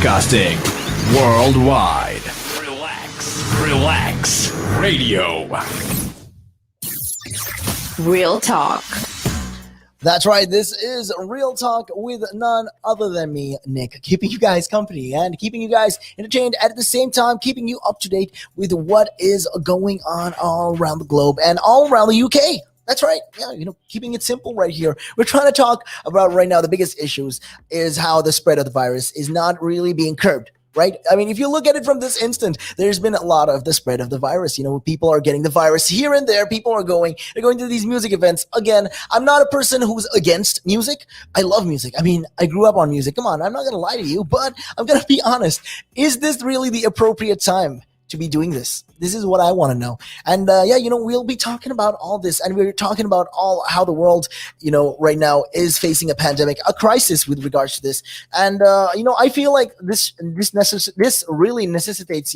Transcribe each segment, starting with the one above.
Broadcasting worldwide. Relax Radio. Real talk. That's right. This is Real Talk with none other than me, Nick, keeping you guys company and keeping you guys entertained at the same time, keeping you up to date with what is going on all around the globe and all around the UK. That's right. Yeah, keeping it simple right here. We're trying to talk about right now the biggest issues is how the spread of the virus is not really being curbed. Right? I mean, if you look at it from this instant, there's been a lot of the spread of the virus. People are getting the virus here and there. People are going to these music events. Again, I'm not a person who's against music. I love music. I mean, I grew up on music. Come on, I'm not going to lie to you, but I'm going to be honest. Is this really the appropriate time to be doing this? This is what I want to know. And we'll be talking about all this, and we're talking about how the world, right now is facing a pandemic, a crisis with regards to this. And I feel like this really necessitates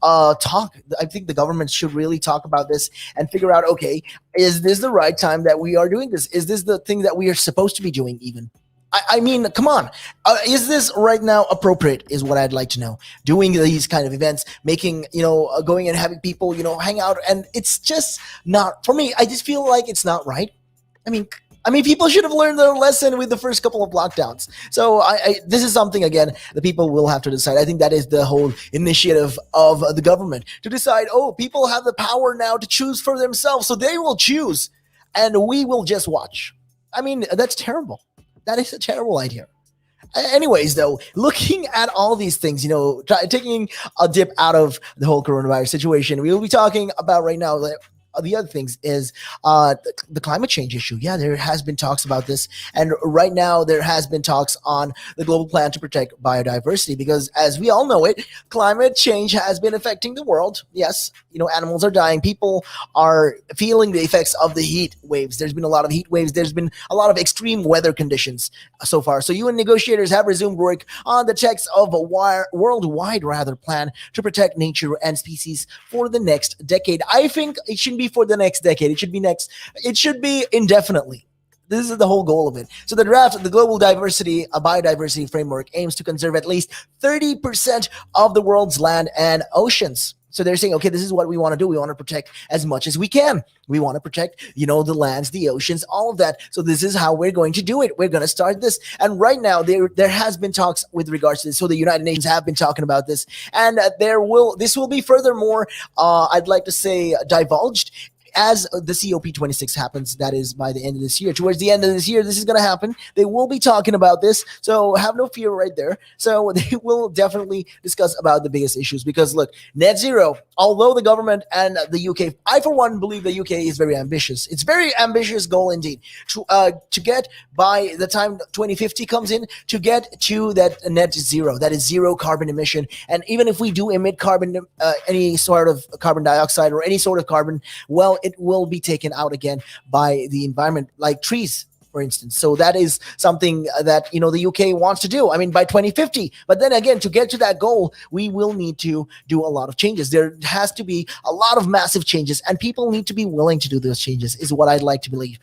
talk. I think the government should really talk about this and figure out, okay, is this the right time that we are doing this? Is this the thing that we are supposed to be doing even? I mean, come on. Is this right now appropriate is what I'd like to know. Doing these kind of events, making, going and having people, hang out. And it's just not, for me, I just feel like it's not right. I mean, people should have learned their lesson with the first couple of lockdowns. So this is something, again, the people will have to decide. I think that is the whole initiative of the government to decide, people have the power now to choose for themselves. So they will choose and we will just watch. I mean, that's terrible. That is a terrible idea. Anyways, though, looking at all these things, taking a dip out of the whole coronavirus situation, we will be talking about right now. The other things is the climate change issue. Yeah, there has been talks about this. And right now there has been talks on the global plan to protect biodiversity because as we all know it, climate change has been affecting the world. Yes, animals are dying. People are feeling the effects of the heat waves. There's been a lot of heat waves. There's been a lot of extreme weather conditions so far. So UN negotiators have resumed work on the text of a worldwide plan to protect nature and species for the next decade. I think it shouldn't be for the next decade. It should be indefinitely. This is the whole goal of it. So the draft of the Global Biodiversity Framework aims to conserve at least 30% of the world's land and oceans. So they're saying, okay, this is what we want to do. We want to protect as much as we can. We want to protect, the lands, the oceans, all of that. So this is how we're going to do it. We're going to start this. And right now, there has been talks with regards to this. So the United Nations have been talking about this. And this will be furthermore, I'd like to say, divulged as the COP26 happens. That is by the end of this year. Towards the end of this year, this is going to happen. They will be talking about this. So have no fear right there. So they will definitely discuss about the biggest issues because look, net zero, although the government and the UK, I for one believe the UK is very ambitious. It's very ambitious goal indeed to get by the time 2050 comes in to get to that net zero, that is zero carbon emission. And even if we do emit carbon, any sort of carbon dioxide or any sort of carbon, well, it will be taken out again by the environment, like trees, for instance. So that is something that, the UK wants to do. I mean, by 2050. But then again, to get to that goal, we will need to do a lot of changes. There has to be a lot of massive changes, and people need to be willing to do those changes, is what I'd like to believe.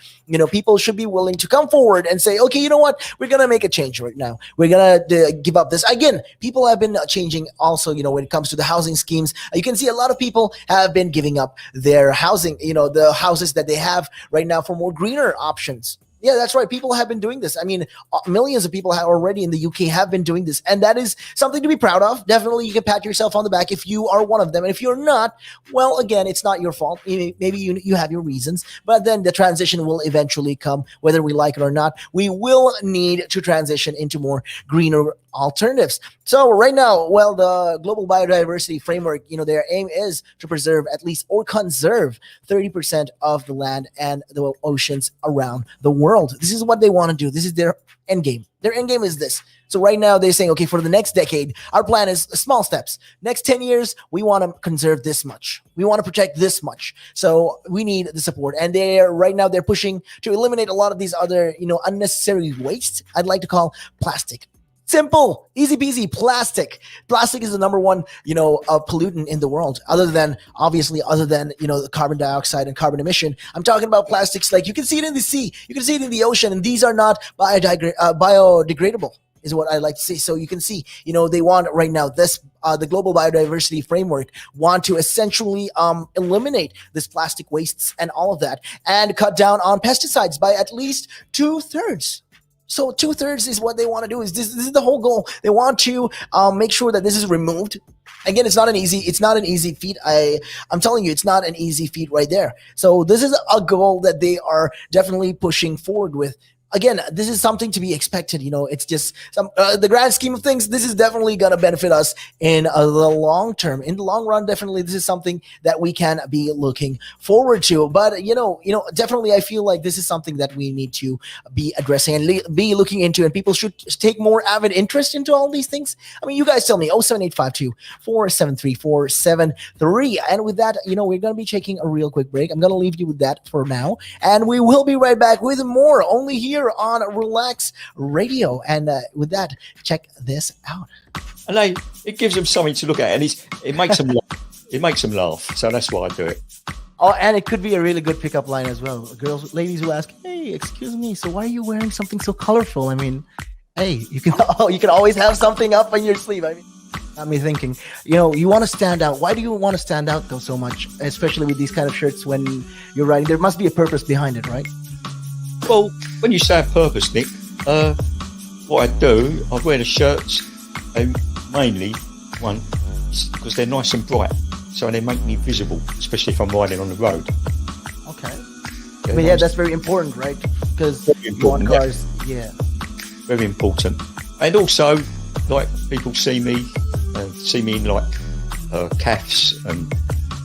People should be willing to come forward and say, okay, you know what? We're going to make a change right now. We're going to give up this. Again, people have been changing also, when it comes to the housing schemes. You can see a lot of people have been giving up their housing, the houses that they have right now for more greener options. Yeah, that's right. People have been doing this. I mean, millions of people have already in the UK have been doing this. And that is something to be proud of. Definitely, you can pat yourself on the back if you are one of them. And if you're not, well, again, it's not your fault. Maybe you have your reasons. But then the transition will eventually come, whether we like it or not. We will need to transition into more greener alternatives. So right now, well, the Global Biodiversity Framework, their aim is to preserve at least or conserve 30% of the land and the oceans around the world. This is what they want to do. This is their end game. Their end game is this. So right now they're saying, okay, for the next decade, our plan is small steps. Next 10 years, we want to conserve this much. We want to protect this much. So we need the support. And right now they're pushing to eliminate a lot of these other, unnecessary waste. I'd like to call plastic. Simple, easy peasy, plastic. Plastic is the number one, pollutant in the world, other than the carbon dioxide and carbon emission. I'm talking about plastics like you can see it in the sea, you can see it in the ocean, and these are not biodegradable. is what I like to say. So you can see, they want right now this, the global biodiversity framework want to essentially eliminate this plastic wastes and all of that and cut down on pesticides by at least 2/3. So 2/3 is what they want to do. This is the whole goal. They want to make sure that this is removed. Again, it's not an easy feat. I'm telling you, it's not an easy feat right there. So this is a goal that they are definitely pushing forward with. Again, this is something to be expected. It's just the grand scheme of things. This is definitely going to benefit us in the long term. In the long run, definitely, this is something that we can be looking forward to. But definitely, I feel like this is something that we need to be addressing and be looking into, and people should take more avid interest into all these things. I mean, you guys tell me. 07852 473 473. And with that, we're going to be taking a real quick break. I'm going to leave you with that for now, and we will be right back with more. Only here on Relaks Radio. And with that, check this out. And it gives them something to look at, and it makes them laugh. It makes them laugh. So that's why I do it. Oh, and it could be a really good pickup line as well. Ladies will ask, "Hey, excuse me, so why are you wearing something so colorful?" I mean, hey, you can always have something up on your sleeve. I mean, got me thinking, you want to stand out. Why do you want to stand out though so much, especially with these kind of shirts when you're riding? There must be a purpose behind it, right? Well, when you say a purpose, Nick, what I do, I wear the shirts mainly, one, because they're nice and bright, so they make me visible, especially if I'm riding on the road. Okay. But yeah, that's very important, right? Because you want cars, yeah. Very important. And also, like, people see me in, like, calves, and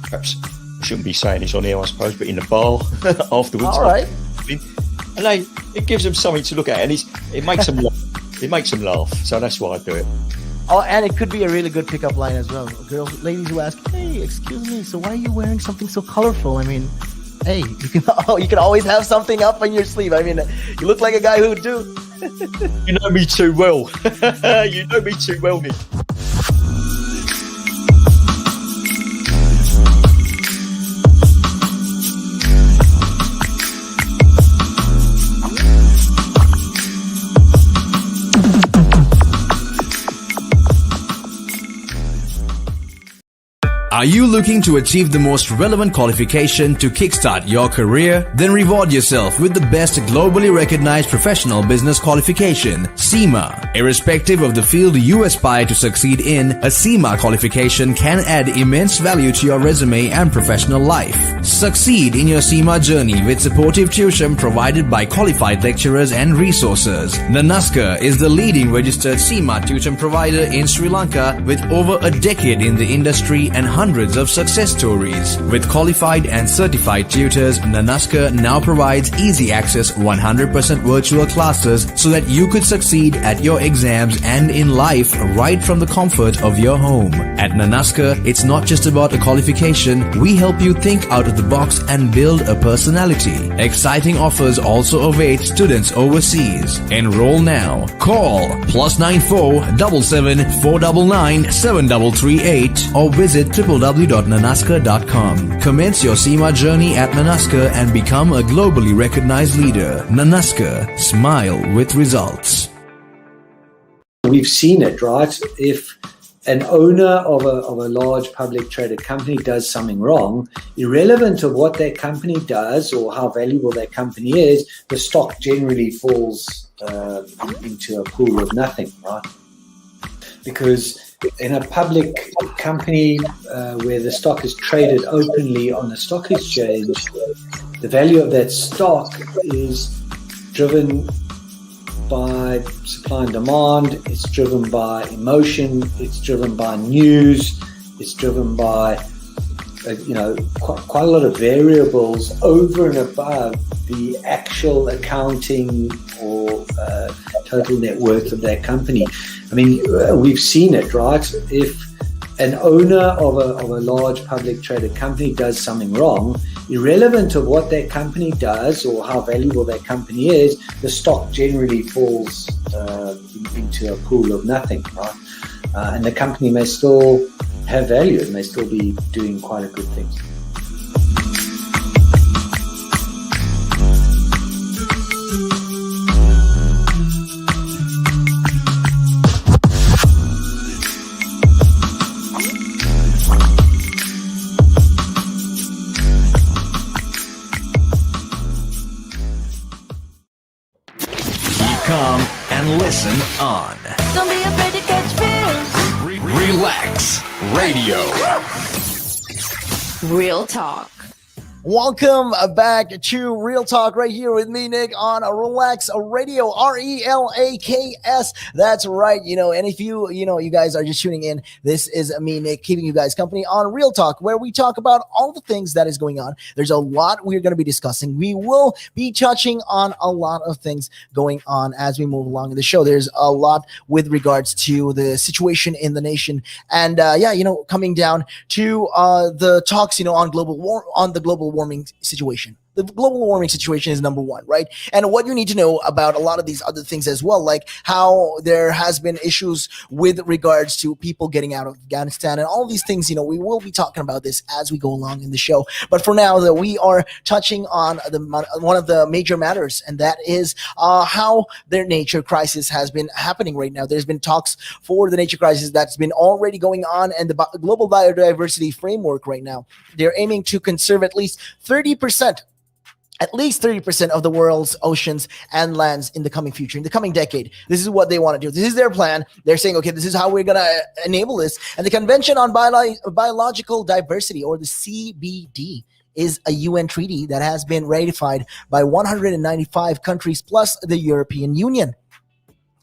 perhaps I shouldn't be saying this on here, I suppose, but in the bar afterwards. All right. And it gives them something to look at, and it makes them laugh. It makes them laugh. So that's why I do it. Oh, and it could be a really good pickup line as well. Ladies will ask, "Hey, excuse me, so why are you wearing something so colorful?" I mean, hey, you can always have something up on your sleeve. I mean, you look like a guy who would do. You know me too well. You know me too well, Nick. Are you looking to achieve the most relevant qualification to kickstart your career? Then reward yourself with the best globally recognized professional business qualification, CIMA. Irrespective of the field you aspire to succeed in, a CIMA qualification can add immense value to your resume and professional life. Succeed in your CIMA journey with supportive tuition provided by qualified lecturers and resources. Nanaska is the leading registered CIMA tuition provider in Sri Lanka with over a decade in the industry and hundreds of success stories. With qualified and certified tutors, Nanaska now provides easy access 100% virtual classes so that you could succeed at your exams and in life right from the comfort of your home. At Nanaska, it's not just about a qualification. We help you think out of the box and build a personality. Exciting offers also await students overseas. Enroll now. Call +94 77 499 7338 or visit www.nanaska.com. Commence your CIMA journey at Nanaska and become a globally recognized leader. Nanaska, smile with results. We've seen it, right? If an owner of a large public traded company does something wrong, irrelevant of what that company does or how valuable that company is, the stock generally falls into a pool of nothing, right? Because in a public company where the stock is traded openly on the stock exchange, the value of that stock is driven by supply and demand, it's driven by emotion, it's driven by news, it's driven by quite a lot of variables over and above the actual accounting or total net worth of that company. I mean, we've seen it, right? If an owner of a large public traded company does something wrong, irrelevant of what that company does or how valuable that company is, the stock generally falls into a pool of nothing, right? And the company may still have value, it may still be doing quite a good thing. Radio. Real talk. Welcome back to Real Talk right here with me, Nick, on Relaks Radio, RELAKS. That's right. And if you guys are just tuning in, this is me, Nick, keeping you guys company on Real Talk, where we talk about all the things that is going on. There's a lot we're going to be discussing. We will be touching on a lot of things going on as we move along in the show. There's a lot with regards to the situation in the nation, and coming down to the talks, on the global warming situation. The global warming situation is number one, right? And what you need to know about a lot of these other things as well, like how there has been issues with regards to people getting out of Afghanistan and all these things, we will be talking about this as we go along in the show. But for now, that we are touching on one of the major matters, and that is how their nature crisis has been happening right now. There's been talks for the nature crisis that's been already going on, and the global biodiversity framework right now, they're aiming to conserve at least 30% of the world's oceans and lands in the coming future, in the coming decade. This is what they want to do. This is their plan. They're saying, okay, this is how we're going to enable this. And the Convention on Biological Diversity, or the CBD, is a UN treaty that has been ratified by 195 countries plus the European Union.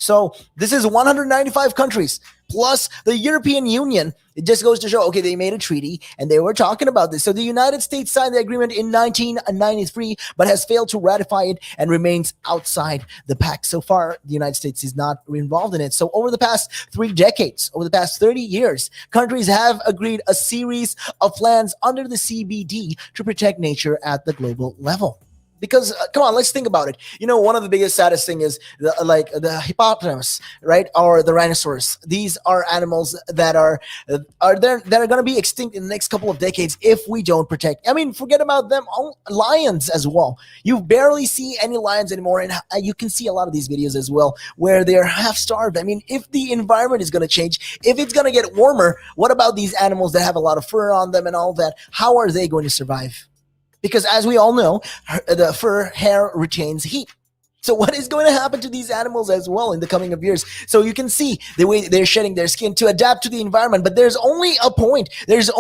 So this is 195 countries plus the European Union. It just goes to show, okay, they made a treaty and they were talking about this. So the United States signed the agreement in 1993, but has failed to ratify it and remains outside the pact. So far, the United States is not involved in it. So over the past 3 decades, over the past 30 years, countries have agreed a series of plans under the CBD to protect nature at the global level. Because come on, let's think about it. One of the biggest, saddest thing is the hippopotamus, right, or the rhinoceros. These are animals that are going to be extinct in the next couple of decades if we don't protect. I mean, forget about them. Lions as well. You barely see any lions anymore, and you can see a lot of these videos as well where they're half starved. I mean, if the environment is going to change, if it's going to get warmer, what about these animals that have a lot of fur on them and all that? How are they going to survive? Because as we all know, the fur hair retains heat. So what is going to happen to these animals as well in the coming of years? So you can see the way they're shedding their skin to adapt to the environment. But there's only a point. There is a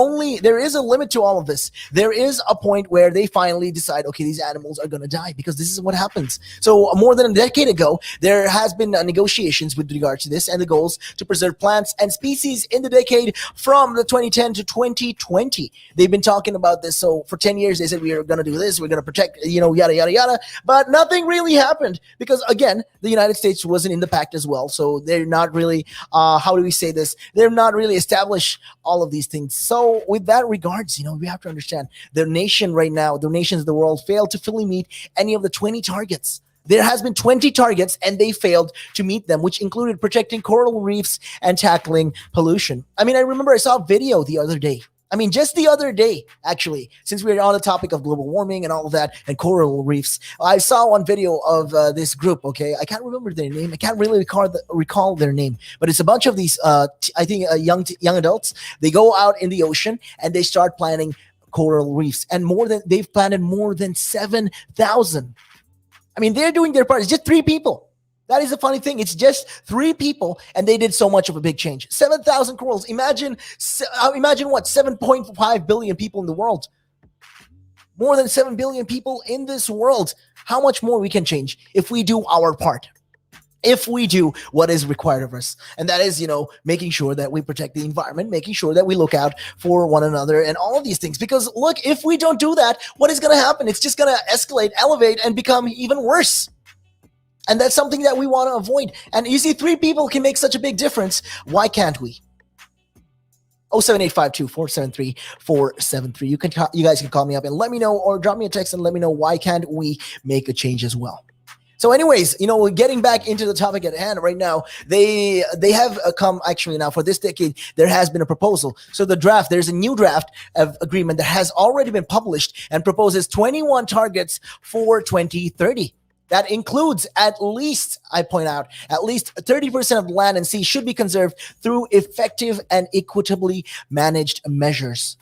limit to all of this. There is a point where they finally decide, okay, these animals are going to die, because this is what happens. So more than a decade ago, there has been negotiations with regard to this and the goals to preserve plants and species in the decade from the 2010 to 2020. They've been talking about this. So for 10 years, they said, we are going to do this. We're going to protect, yada, yada, yada. But nothing really happened. Because again, the United States wasn't in the pact as well, so they're not really, how do we say this? They're not really established all of these things. So with that regards, we have to understand the nation right now, the nations of the world failed to fully meet any of the 20 targets. There has been 20 targets and they failed to meet them, which included protecting coral reefs and tackling pollution. I mean, I remember I saw a video the other day. I mean, just the other day, actually, since we're on the topic of global warming and all of that and coral reefs, I saw one video of this group, okay? I can't remember their name. I can't really recall their name. But it's a bunch of these, young adults. They go out in the ocean and they start planting coral reefs. And they've planted more than 7,000. I mean, they're doing their part. It's just 3 people. That is the funny thing. It's just 3 people, and they did so much of a big change. 7,000 corals. Imagine what? 7.5 billion people in the world. More than 7 billion people in this world. How much more we can change if we do our part. If we do what is required of us. And that is, making sure that we protect the environment, making sure that we look out for one another and all of these things. Because look, if we don't do that, what is going to happen? It's just going to escalate, elevate, and become even worse. And that's something that we want to avoid. And you see, 3 people can make such a big difference. Why can't we? 07852-473-473. You guys can call me up and let me know, or drop me a text and let me know why can't we make a change as well. So anyways, getting back into the topic at hand right now, they have come actually now for this decade, there has been a proposal. So there's a new draft of agreement that has already been published and proposes 21 targets for 2030. That includes at least 30% of land and sea should be conserved through effective and equitably managed measures.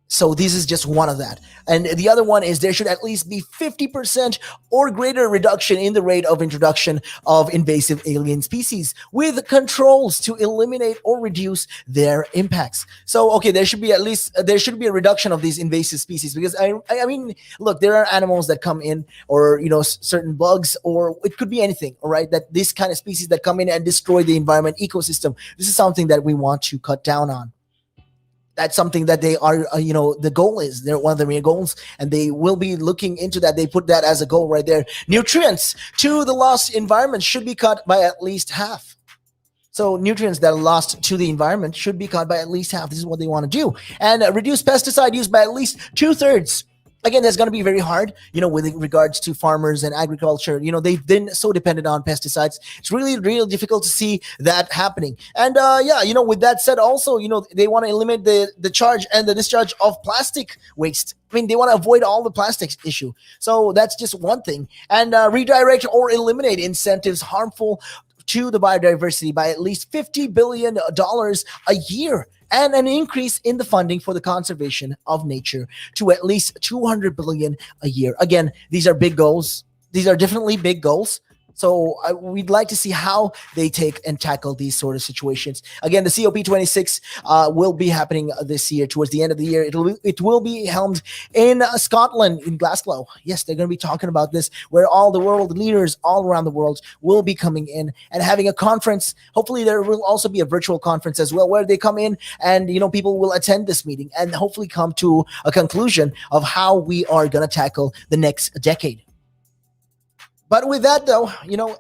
So this is just one of that. And the other one is there should at least be 50% or greater reduction in the rate of introduction of invasive alien species with controls to eliminate or reduce their impacts. So, okay, there should be a reduction of these invasive species because I mean, look, there are animals that come in or, certain bugs or it could be anything, all right, that this kind of species that come in and destroy the environment ecosystem. This is something that we want to cut down on. That's something that they are, the goal is. They're one of their main goals, and they will be looking into that. They put that as a goal right there. Nutrients to the lost environment should be cut by at least half. So nutrients that are lost to the environment should be cut by at least half. This is what they want to do. And reduce pesticide use by at least 2/3. Again, that's going to be very hard, with regards to farmers and agriculture. They've been so dependent on pesticides. It's really, really difficult to see that happening. And with that said, also, they want to eliminate the charge and the discharge of plastic waste. I mean, they want to avoid all the plastics issue. So that's just one thing. And redirect or eliminate incentives harmful to the biodiversity by at least $50 billion a year. And an increase in the funding for the conservation of nature to at least $200 billion a year. Again, these are big goals. These are definitely big goals. So we'd like to see how they take and tackle these sort of situations. Again, the COP26 will be happening this year, towards the end of the year. It will be held in Scotland, in Glasgow. Yes, they're going to be talking about this, where all the world leaders all around the world will be coming in and having a conference. Hopefully, there will also be a virtual conference as well, where they come in and, people will attend this meeting and hopefully come to a conclusion of how we are going to tackle the next decade. But with that, though,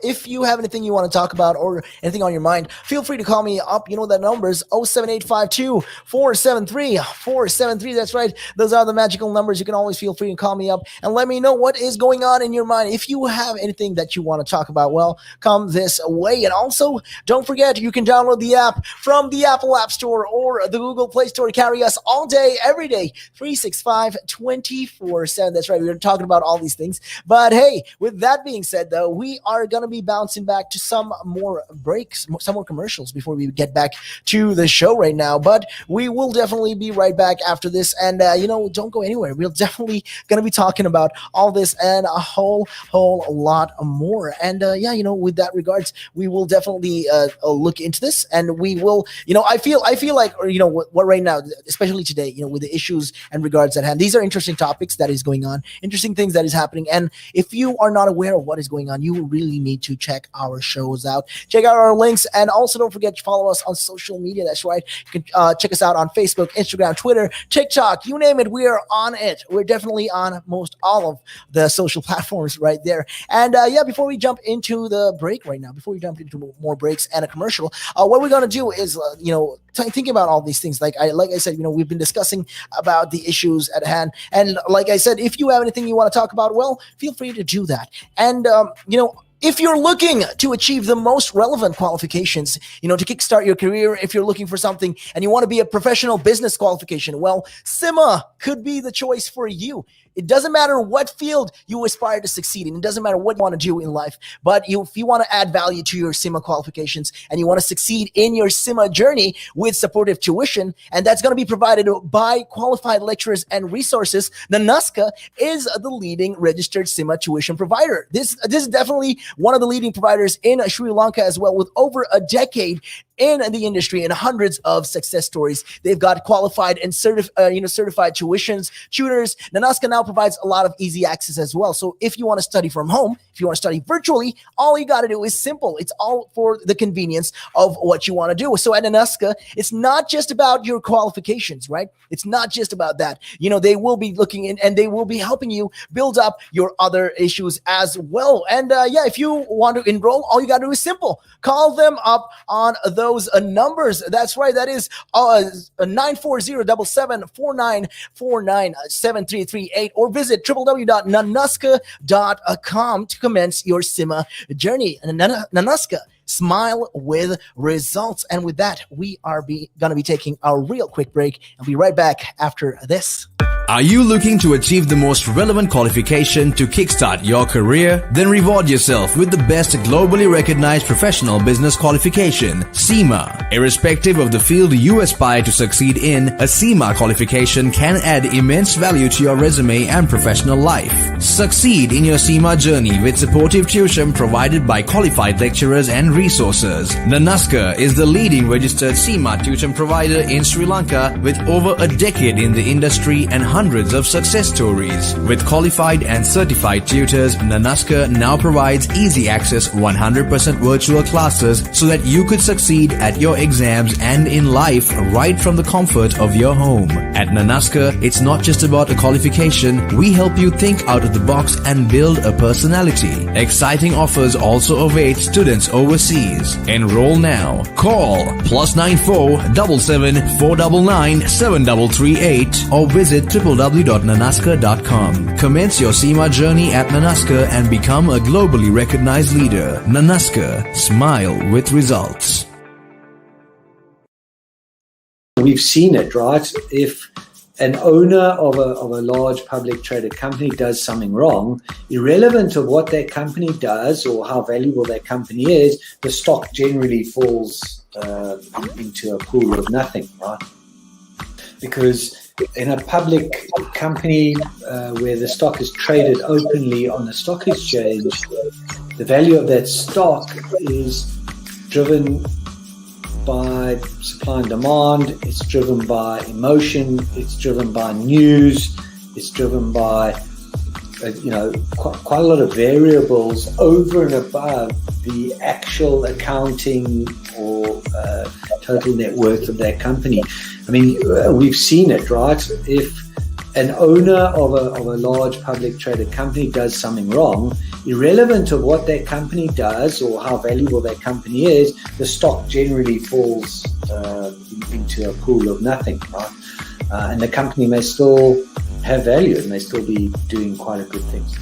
if you have anything you want to talk about or anything on your mind, feel free to call me up. That number is 07852-473-473. That's right. Those are the magical numbers. You can always feel free to call me up and let me know what is going on in your mind. If you have anything that you want to talk about, well, come this way. And also, don't forget, you can download the app from the Apple App Store or the Google Play Store to carry us all day, every day, 365, 24/7. That's right. We were talking about all these things. But hey, with that being said, though, we are going to be bouncing back to some more breaks, some more commercials before we get back to the show right now. But we will definitely be right back after this. And, don't go anywhere. We're definitely going to be talking about all this and a whole lot more. And, with that regards, we will definitely look into this. And we will, I feel like, what right now, especially today, with the issues and regards at hand, these are interesting topics that is going on, interesting ththings that is happening. And if you are not aware of what is going on, you really need to check our shows out. Check out our links, and also don't forget to follow us on social media. That's right. You can check us out on Facebook, Instagram, Twitter, TikTok, you name it. We are on it. We're definitely on most all of the social platforms right there. And before we jump into the break right now, before we jump into more breaks and a commercial, what we're going to do is, thinking about all these things. Like I said, we've been discussing about the issues at hand. And like I said, if you have anything you want to talk about, well, feel free to do that. And, if you're looking to achieve the most relevant qualifications, to kickstart your career, if you're looking for something and you want to be a professional business qualification, well, CIMA could be the choice for you. It doesn't matter what field you aspire to succeed in. It doesn't matter what you want to do in life. But if you want to add value to your CIMA qualifications and you want to succeed in your CIMA journey with supportive tuition, and that's going to be provided by qualified lecturers and resources, NANUSCA is the leading registered CIMA tuition provider. This is definitely one of the leading providers in Sri Lanka as well, with over a decade in the industry and hundreds of success stories. They've got qualified and certified tuitions, tutors. NANUSCA now provides a lot of easy access as well. So if you want to study from home, if you want to study virtually, all you got to do is simple. It's all for the convenience of what you want to do. So at NANUSCA, it's not just about your qualifications, right? It's not just about that. They will be looking in and they will be helping you build up your other issues as well. And if you want to enroll, all you got to do is simple. Call them up on those numbers. That's right. That is 940-7749-49-7338, or visit www.nanuska.com to commence your CIMA journey. And NANUSCA, smile with results. And with that, we are going to be taking a real quick break. I'll be right back after this. Are you looking to achieve the most relevant qualification to kickstart your career? Then reward yourself with the best globally recognized professional business qualification, CIMA. Irrespective of the field you aspire to succeed in, a CIMA qualification can add immense value to your resume and professional life. Succeed in your CIMA journey with supportive tuition provided by qualified lecturers and resources. Nanaska is the leading registered CIMA tuition provider in Sri Lanka with over a decade in the industry and hundreds of success stories. With qualified and certified tutors, Nanaska now provides easy access 100% virtual classes so that you could succeed at your exams and in life right from the comfort of your home. At Nanaska, it's not just about a qualification. We help you think out of the box and build a personality. Exciting offers also await students overseas. Enroll now. Call +94 77 499 7338 or visit www.nanaska.com. Commence your CIMA journey at Nanaska and become a globally recognized leader. Nanaska, smile with results. We've seen it, right? If an owner of a large public traded company does something wrong, irrelevant of what that company does or how valuable that company is, the stock generally falls into a pool of nothing, right? Because in a public company where the stock is traded openly on the stock exchange, the value of that stock is driven by supply and demand, it's driven by emotion, it's driven by news, it's driven by quite a lot of variables over and above the actual accounting or total net worth of that company. I mean, we've seen it, right? If an owner of a large public traded company does something wrong, irrelevant of what that company does or how valuable that company is, the stock generally falls into a pool of nothing, right? And the company may still have value and may still be doing quite a good things.